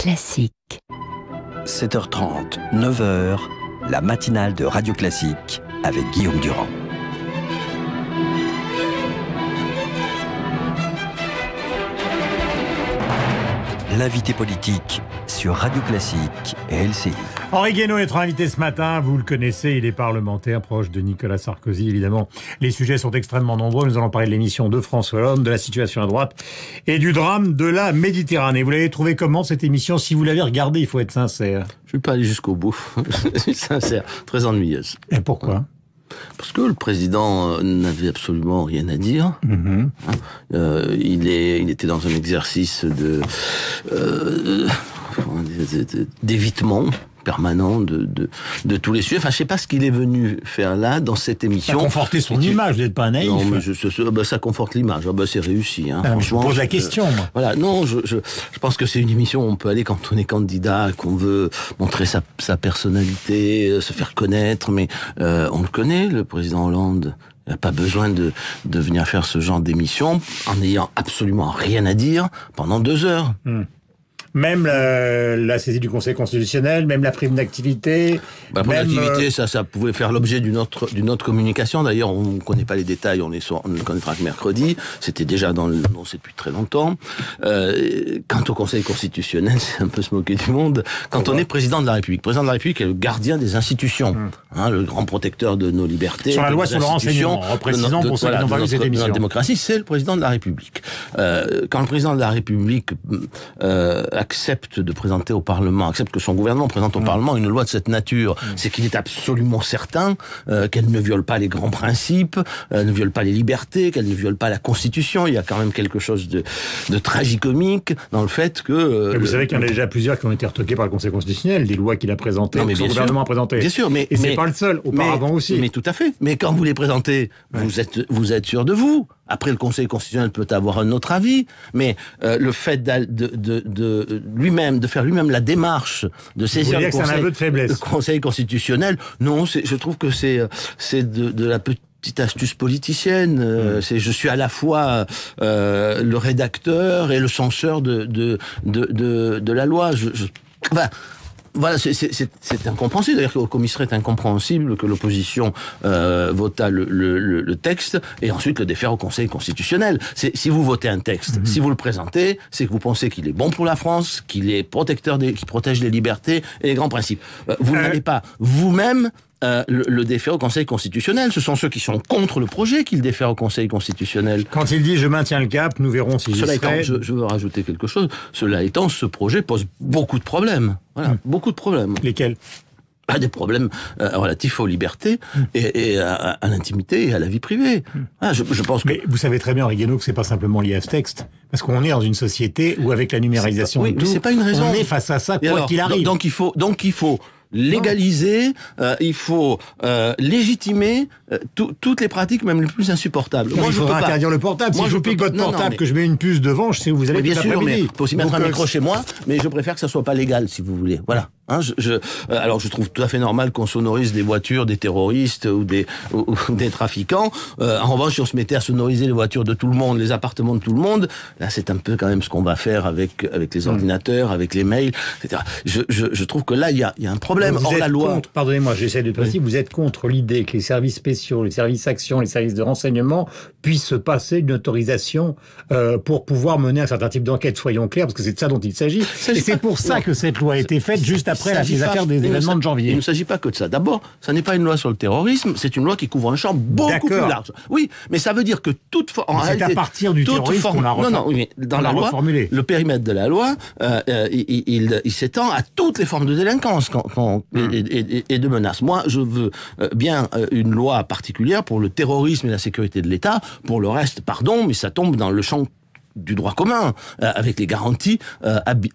Classique. 7h30, 9h, la matinale de Radio Classique avec Guillaume Durand. L'invité politique sur Radio Classique et LCI. Henri Guénaud est notre invité ce matin, vous le connaissez, il est parlementaire proche de Nicolas Sarkozy, évidemment. Les sujets sont extrêmement nombreux, nous allons parler de l'émission de François Hollande, de la situation à droite et du drame de la Méditerranée. Vous l'avez trouvé comment cette émission? Si vous l'avez regardée, il faut être sincère. Je ne suis pas allé jusqu'au bout, je suis sincère, très ennuyeuse. Et pourquoi? Parce que le président n'avait absolument rien à dire. Il était dans un exercice d'évitement permanent de tous les sujets. Enfin, je sais pas ce qu'il est venu faire là, dans cette émission. Ça conforter son image, vous n'êtes pas naïf. Non, mais ça conforte l'image. C'est réussi, franchement. Je pose la question, moi. Voilà, non, je pense que c'est une émission où on peut aller quand on est candidat, qu'on veut montrer sa personnalité, se faire connaître, mais on le connaît, le président Hollande. Il n'a pas besoin de venir faire ce genre d'émission en n'ayant absolument rien à dire pendant 2 heures. Même la saisie du Conseil constitutionnel, même la prime d'activité. La prime d'activité, ça pouvait faire l'objet d'une autre communication. D'ailleurs, on ne connaît pas les détails, on ne connaîtra que mercredi. C'était déjà annoncé depuis très longtemps. Quant au Conseil constitutionnel, c'est un peu se moquer du monde. Quand on est président de la République, président de la République est le gardien des institutions, le grand protecteur de nos libertés. Sur la loi sur le renseignement, reprécisant pour ceux qui n'ont pas vu cette émission. Notre démocratie, c'est le président de la République. Quand le président de la République accepte de présenter au Parlement, accepte que son gouvernement présente au Parlement une loi de cette nature, c'est qu'il est absolument certain qu'elle ne viole pas les grands principes, ne viole pas les libertés, qu'elle ne viole pas la Constitution. Il y a quand même quelque chose de tragicomique dans le fait que... vous savez qu'il y en a déjà plusieurs qui ont été retoquées par le Conseil constitutionnel, des lois qu'il a présentées, que son gouvernement a présentées. Bien sûr, mais... Et c'est pas le seul, auparavant aussi. Mais tout à fait. Mais quand vous les présentez, vous êtes sûr de vous. Après, le Conseil constitutionnel peut avoir un autre avis, mais le fait de faire lui-même la démarche de saisir le Conseil constitutionnel, non, je trouve que c'est de la petite astuce politicienne. Je suis à la fois le rédacteur et le censeur de la loi. Voilà, c'est incompréhensible. D'ailleurs, au commissaire est incompréhensible que l'opposition vota le texte et ensuite le défère au Conseil constitutionnel. Si vous votez un texte, si vous le présentez, c'est que vous pensez qu'il est bon pour la France, qu'il est qui protège les libertés et les grands principes. Vous n'allez pas vous-même le défère au Conseil constitutionnel. Ce sont ceux qui sont contre le projet qui le défèrent au Conseil constitutionnel. Quand il dit « je maintiens le cap », nous verrons si Cela étant, je veux rajouter quelque chose. Cela étant, ce projet pose beaucoup de problèmes. Voilà, beaucoup de problèmes. Lesquels ? Des problèmes relatifs aux libertés et à l'intimité et à la vie privée. Je pense que... Mais vous savez très bien, Henri Guénaud, que c'est pas simplement lié à ce texte. Parce qu'on est dans une société où, avec la numérisation et tout, c'est pas une raison. On est face à ça, quoi qu'il arrive. Donc il faut légaliser, il faut légitimer toutes les pratiques, même les plus insupportables. Moi, il faudra interdire le portable. Si je pique votre portable, que je mets une puce devant, je sais où vous allez. Bien sûr, mais il faut aussi mettre un micro chez moi, mais je préfère que ça soit pas légal, si vous voulez. Voilà. Alors, je trouve tout à fait normal qu'on sonorise les voitures des terroristes ou des trafiquants. En revanche, si on se mettait à sonoriser les voitures de tout le monde, les appartements de tout le monde, là, c'est un peu quand même ce qu'on va faire avec les ordinateurs, avec les mails, etc. Je trouve que là, il y a un problème. Or, la loi... Pardonnez-moi, j'essaie de préciser, vous êtes contre l'idée que les services spéciaux, les services actions, les services de renseignement puissent se passer d'une autorisation pour pouvoir mener un certain type d'enquête, soyons clairs, parce que c'est de ça dont il s'agit. Et c'est pour ça que cette loi a été faite juste après les affaires des événements de janvier. Il ne s'agit pas que de ça. D'abord, ça n'est pas une loi sur le terrorisme, c'est une loi qui couvre un champ beaucoup plus large. Oui, mais ça veut dire que c'est à partir du terrorisme qu'on l'a Non, mais dans la loi, le périmètre de la loi, il s'étend à toutes les formes de délinquance et de menaces. Moi, je veux bien une loi particulière pour le terrorisme et la sécurité de l'État. Pour le reste, pardon, mais ça tombe dans le champ du droit commun, avec les garanties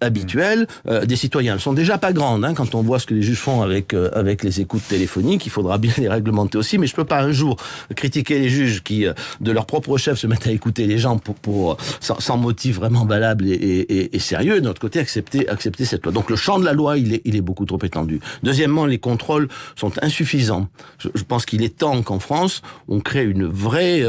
habituelles des citoyens. Elles sont déjà pas grandes, quand on voit ce que les juges font avec les écoutes téléphoniques. Il faudra bien les réglementer aussi, mais je peux pas un jour critiquer les juges qui, de leur propre chef, se mettent à écouter les gens sans motif vraiment valable et sérieux, et de notre côté accepter cette loi. Donc le champ de la loi, il est beaucoup trop étendu. Deuxièmement, les contrôles sont insuffisants. Je pense qu'il est temps qu'en France, on crée un vrai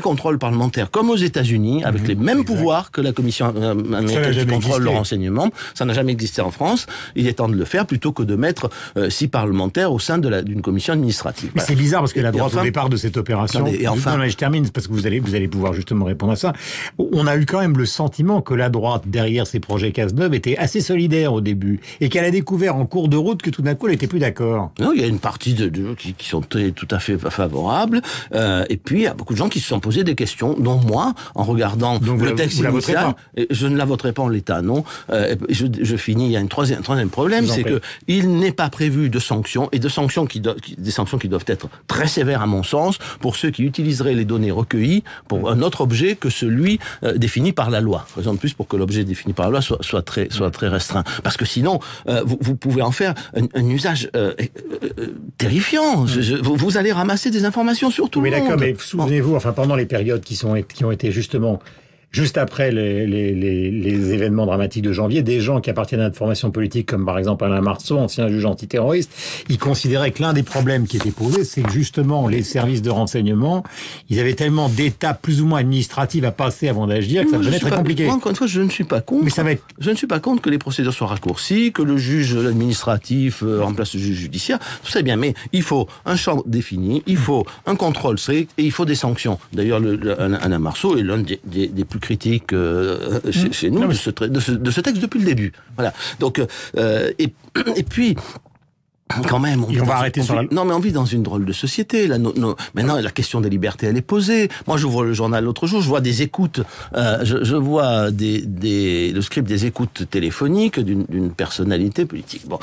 contrôle parlementaire, comme aux États-Unis, avec les même pouvoir que la commission américaine qui contrôle le renseignement. Ça n'a jamais existé en France. Il est temps de le faire plutôt que de mettre 6 parlementaires au sein d'une commission administrative. Mais c'est bizarre parce que la droite, au départ de cette opération... Et enfin... Non, je termine parce que vous allez pouvoir justement répondre à ça. On a eu quand même le sentiment que la droite, derrière ces projets Cazeneuve, était assez solidaire au début et qu'elle a découvert en cours de route que tout d'un coup, elle n'était plus d'accord. Non, il y a une partie qui sont tout à fait favorables. Et puis, il y a beaucoup de gens qui se sont posés des questions, dont moi, en regardant le texte initial. Je ne la voterai pas en l'état, non. Je finis, il y a un troisième problème, c'est que il n'est pas prévu de sanctions, et des sanctions qui doivent être très sévères à mon sens, pour ceux qui utiliseraient les données recueillies pour un autre objet que celui défini par la loi. Raison de plus pour que l'objet défini par la loi soit très restreint. Parce que sinon, vous pouvez en faire un usage terrifiant. Vous allez ramasser des informations sur tout le monde. Mais d'accord, mais souvenez-vous, enfin, pendant les périodes qui ont été justement juste après les événements dramatiques de janvier, des gens qui appartiennent à notre formation politique, comme par exemple Alain Marceau, ancien juge antiterroriste, ils considéraient que l'un des problèmes qui était posé, c'est que justement les services de renseignement, ils avaient tellement d'étapes plus ou moins administratives à passer avant d'agir que ça devenait très compliqué. Moi, encore une fois, je ne suis pas contre. Mais ça va être... Je ne suis pas contre que les procédures soient raccourcies, que le juge administratif remplace le juge judiciaire. Tout ça est bien, mais il faut un champ défini, il faut un contrôle strict et il faut des sanctions. D'ailleurs, Alain Marceau est l'un des plus critiques chez nous de ce texte depuis le début. Voilà. Donc et puis quand même, on va arrêter sur la... Non, mais on vit dans une drôle de société. Là, maintenant, la question des libertés, elle est posée. Moi, j'ouvre le journal l'autre jour, je vois des écoutes. Je vois le script des écoutes téléphoniques d'une personnalité politique. Bon,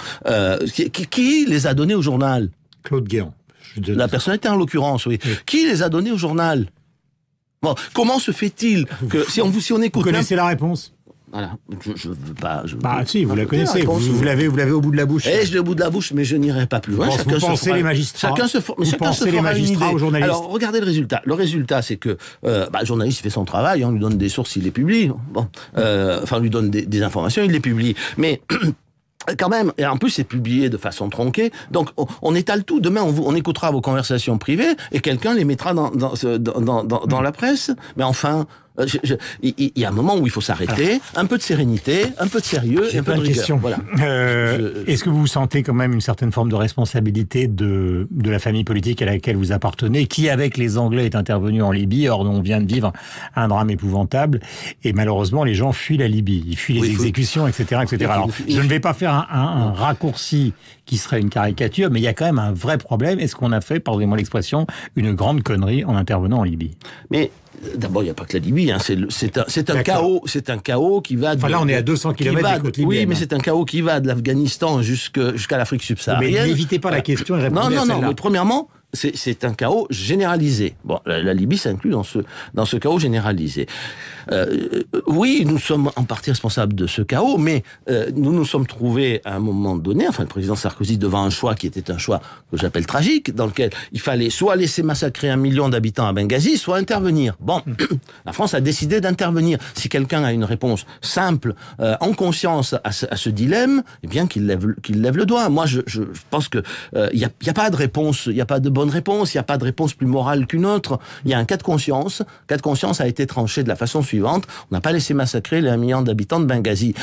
qui les a données au journal ? Claude Guéant. La personnalité, en l'occurrence, oui. Qui les a données au journal ? Bon, comment se fait-il que si on écoute... Vous connaissez la réponse ? Voilà, je veux pas... si, vous la connaissez, vous l'avez au bout de la bouche. Je l'ai au bout de la bouche, mais je n'irai pas plus loin. Vous pensez les magistrats. Chacun se les magistrats aux journalistes. Alors, regardez le résultat. Le résultat, c'est que le journaliste fait son travail, on lui donne des sources, il les publie. Bon, on lui donne des informations, il les publie. Mais... quand même, et en plus c'est publié de façon tronquée, donc on étale tout. Demain on écoutera vos conversations privées et quelqu'un les mettra dans la presse. Mais enfin, il y a un moment où il faut s'arrêter, un peu de sérénité, un peu de sérieux et un peu de rigueur. Voilà. Est-ce que vous sentez quand même une certaine forme de responsabilité de la famille politique à laquelle vous appartenez, qui avec les Anglais est intervenu en Libye, or on vient de vivre un drame épouvantable, et malheureusement les gens fuient la Libye, ils fuient les exécutions, etc. Alors, je ne vais pas faire un raccourci qui serait une caricature, mais il y a quand même un vrai problème. Est-ce qu'on a fait, pardonnez-moi l'expression, une grande connerie en intervenant en Libye ? Mais d'abord, il n'y a pas que la Libye. Hein. C'est un chaos. C'est un chaos qui va. Là, on est à 200 km des côtes libyennes. Oui, mais c'est un chaos qui va de l'Afghanistan jusqu'à l'Afrique subsaharienne. Mais n'évitez pas la question et répondez à celle-là. Non. Mais premièrement, c'est un chaos généralisé. Bon, la Libye s'inclut dans ce chaos généralisé. Oui, nous sommes en partie responsables de ce chaos, mais nous nous sommes trouvés à un moment donné, enfin le président Sarkozy devant un choix qui était un choix que j'appelle tragique, dans lequel il fallait soit laisser massacrer 1 million d'habitants à Benghazi, soit intervenir. Bon, la France a décidé d'intervenir. Si quelqu'un a une réponse simple, en conscience à ce dilemme, eh bien qu'il lève le doigt. Moi, je pense que il y a pas de réponse, il y a pas de bonne réponse, il y a pas de réponse plus morale qu'une autre. Il y a un cas de conscience. Le cas de conscience a été tranché de la façon suivante. On n'a pas laissé massacrer les 1 million d'habitants de Benghazi.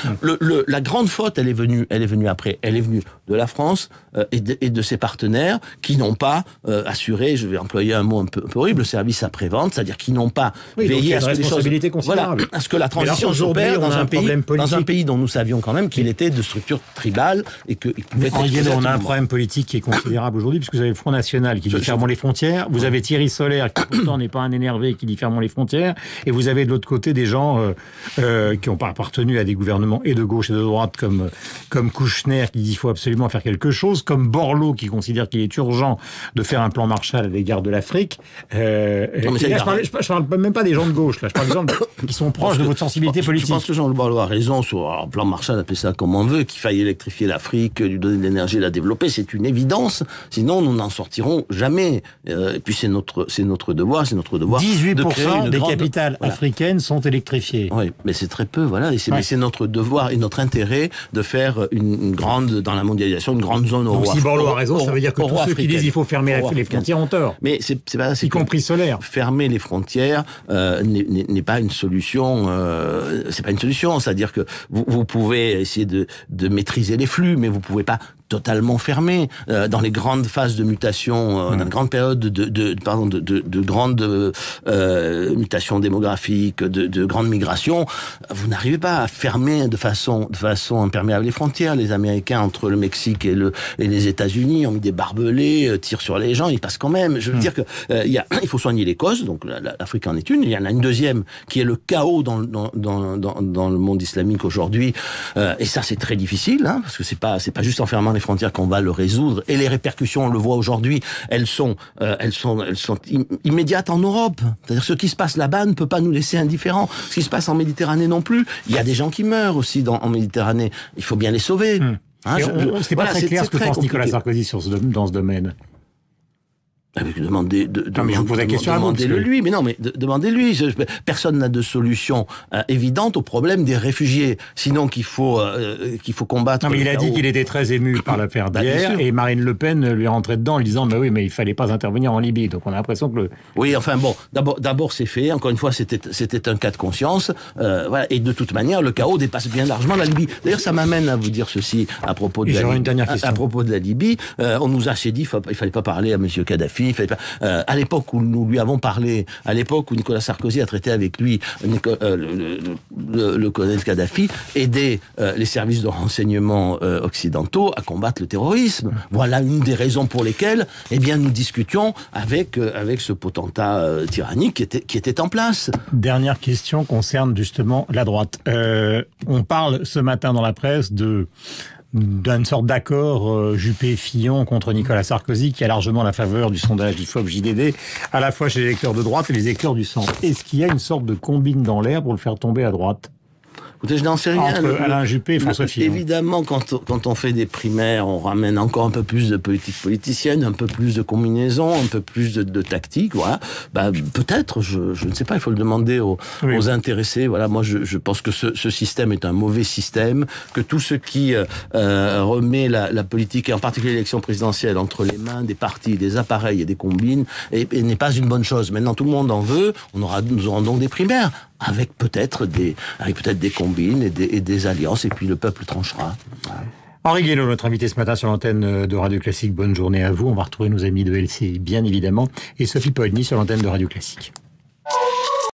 La grande faute, elle est venue après. Elle est venue de la France et de ses partenaires qui n'ont pas assuré, je vais employer un mot un peu horrible, le service après-vente, c'est-à-dire qui n'ont pas veillé à ce que les choses... Voilà, à ce que la transition s'opère dans un pays dont nous savions quand même qu'il était de structure tribale et qu'il pouvait être... On a un problème politique qui est considérable aujourd'hui, puisque vous avez le Front National qui dit fermons les frontières, vous avez Thierry Solaire qui pourtant n'est pas un énervé qui dit fermons les frontières, et vous avez de l'autre côté des gens qui n'ont pas appartenu à des gouvernements et de gauche et de droite comme Kouchner qui dit qu'il faut absolument faire quelque chose, comme Borloo qui considère qu'il est urgent de faire un plan Marshall à l'égard de l'Afrique. Je parle même pas des gens de gauche, là. Je parle des gens qui sont proches de votre sensibilité politique. Je pense que Jean Borloo a raison sur un plan Marshall, appelez ça comme on veut, qu'il faille électrifier l'Afrique, lui donner de l'énergie, la développer, c'est une évidence. Sinon, nous n'en sortirons jamais. Et puis c'est notre devoir, 18% des capitales africaines sont électrifiées. Oui, mais c'est très peu, voilà. Mais c'est notre devoir et notre intérêt de faire une grande, dans la mondialisation, une grande zone Donc si Borloo a raison, ça veut dire que tous ceux qui disent qu'il faut fermer les frontières ont tort. Mais c'est pas, y compris solaire. Fermer les frontières n'est pas une solution. C'est pas une solution. C'est-à-dire que vous pouvez essayer de maîtriser les flux, mais vous pouvez pas totalement fermé. Dans les grandes phases de mutation, dans les grandes périodes de grandes mutations démographiques, de grandes migrations, vous n'arrivez pas à fermer de façon imperméable les frontières. Les Américains, entre le Mexique et les États-Unis, ont mis des barbelés, tirent sur les gens, ils passent quand même. Je veux dire que il faut soigner les causes, donc l'Afrique en est une. Il y en a une deuxième, qui est le chaos dans le monde islamique aujourd'hui. Et ça, c'est très difficile, hein, parce que c'est pas juste en fermant les frontières qu'on va le résoudre. Et les répercussions, on le voit aujourd'hui, elles sont immédiates en Europe. C'est-à-dire ce qui se passe là-bas ne peut pas nous laisser indifférents. Ce qui se passe en Méditerranée non plus. Il y a des gens qui meurent aussi en Méditerranée. Il faut bien les sauver. C'est pas très clair ce que pense Nicolas Sarkozy dans ce domaine. Demandez-le lui. Mais non, mais demandez-lui. Personne n'a de solution évidente au problème des réfugiés. Sinon qu'il faut combattre. Non, mais il a dit qu'il était très ému par l'affaire d'hier, et Marine Le Pen lui est rentrée dedans en lui disant mais oui, mais il fallait pas intervenir en Libye. Donc on a l'impression que Oui, enfin bon, d'abord c'est fait. Encore une fois, c'était un cas de conscience. Voilà. Et de toute manière, le chaos dépasse bien largement la Libye. D'ailleurs, ça m'amène à vous dire ceci à propos de la Libye. On nous a dit il fallait pas parler à Monsieur Kadhafi. À l'époque où nous lui avons parlé, à l'époque où Nicolas Sarkozy a traité avec lui le colonel Kadhafi, aider les services de renseignement occidentaux à combattre le terrorisme. Voilà une des raisons pour lesquelles, nous discutions avec ce potentat tyrannique qui était en place. Dernière question concerne justement la droite. On parle ce matin dans la presse d'une sorte d'accord Juppé-Fillon contre Nicolas Sarkozy qui a largement la faveur du sondage IFOP-JDD, à la fois chez les électeurs de droite et les électeurs du centre. Est-ce qu'il y a une sorte de combine dans l'air pour le faire tomber à droite ? Écoutez, je n'en sais rien. Entre Alain Juppé et François Fillon. Évidemment, quand on fait des primaires, on ramène encore un peu plus de politique politicienne, un peu plus de combinaison, un peu plus de tactique. Voilà. Peut-être, je ne sais pas, il faut le demander aux intéressés. Voilà, moi, je pense que ce système est un mauvais système, que tout ce qui remet la politique, et en particulier l'élection présidentielle, entre les mains des partis, des appareils et des combines, n'est pas une bonne chose. Maintenant, tout le monde en veut. Nous aurons donc des primaires. Avec peut-être des combines et des alliances, et puis le peuple tranchera. Henri Guénaud, notre invité ce matin sur l'antenne de Radio Classique. Bonne journée à vous. On va retrouver nos amis de LCI, bien évidemment, et Sophie Poelny sur l'antenne de Radio Classique.